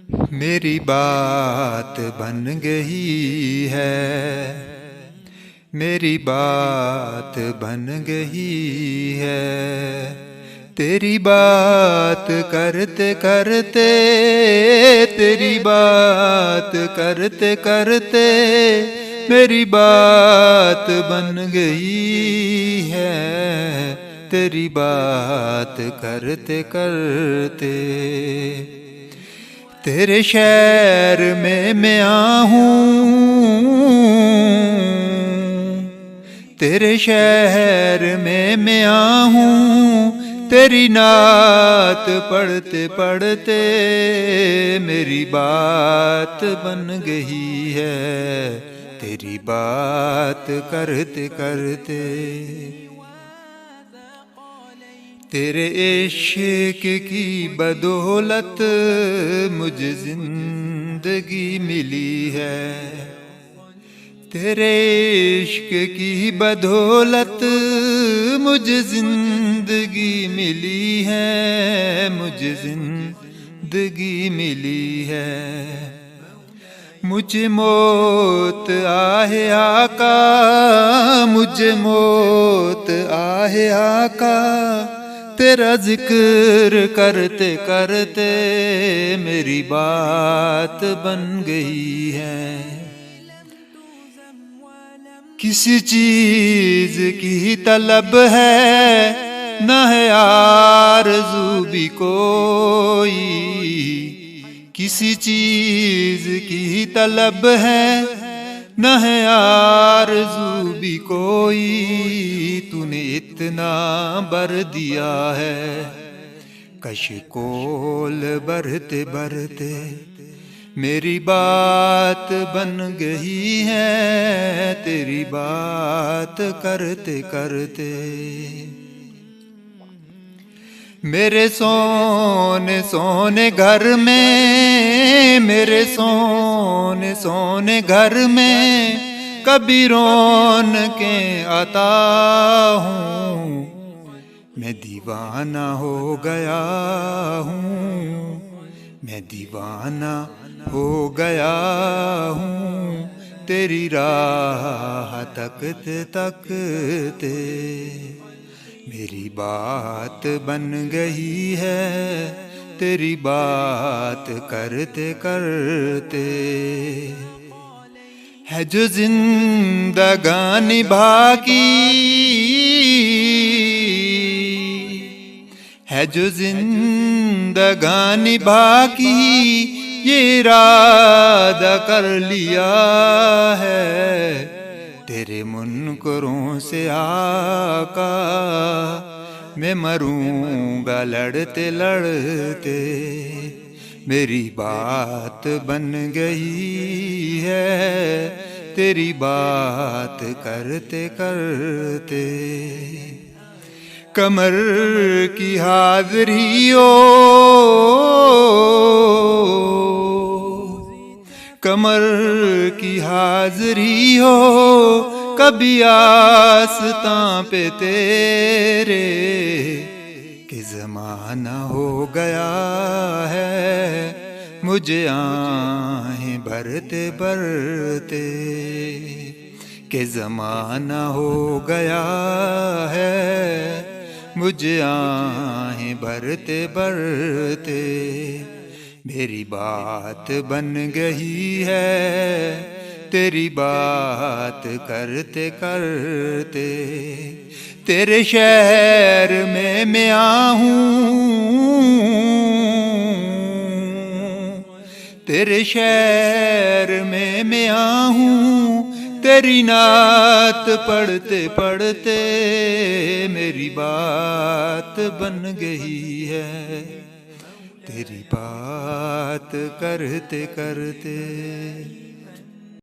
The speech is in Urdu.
میری بات بن گئی ہے، میری بات بن گئی ہے، تیری بات کرتے کرتے، تیری بات کرتے کرتے میری بات بن گئی ہے، تیری بات کرتے کرتے۔ تیرے شہر میں آؤں، تیرے شہر میں آؤں، تیری نعت پڑھتے پڑھتے میری بات بن گئی ہے، تیری بات کرتے کرتے۔ تیرے عشق کی بدولت مجھے زندگی ملی ہے، تیرے عشق کی بدولت مجھے زندگی ملی ہے، مجھے زندگی ملی ہے۔ مجھے موت آہے آقا، مجھے موت آہے آقا، تیرا ذکر کرتے کرتے میری بات بن گئی ہے۔ کسی چیز کی طلب ہے نہ ہے آرزو بھی کوئی، کسی چیز کی طلب ہے نہ ہے آرزو بھی کوئی، تو نے اتنا بر دیا ہے، کشکول برتے برتے میری بات بن گئی ہے، تیری بات کرتے کرتے۔ میرے سونے سونے گھر میں، میرے سونے سونے گھر میں کبھی رونقیں عطا ہوں، میں دیوانہ ہو گیا ہوں، میں دیوانہ ہو گیا ہوں، تیری راہ تکتے تکتے میری بات بن گئی ہے، تیری بات کرتے کرتے۔ ہے جو زندگانی باقی، ہے جو زندگانی باقی، یہ ارادہ کر لیا ہے، تیرے منکروں سے آقا میں مروں گا لڑتے لڑتے، میری بات بن گئی ہے، تیری بات کرتے کرتے۔ کمر کی حاضری ہو، کمر کی حاضری ہو، کبھی آستاں پہ تیرے کہ زمانہ ہو گیا ہے، مجھے آہیں بھرتے بھرتے کہ زمانہ ہو گیا ہے، مجھے آہیں بھرتے بھرتے میری بات بن گئی ہے، تیری بات کرتے کرتے۔ تیرے شہر میں آؤں، تیرے شہر میں آؤں، تیری نعت پڑھتے پڑھتے میری بات بن گئی ہے، تیری بات کرتے کرتے۔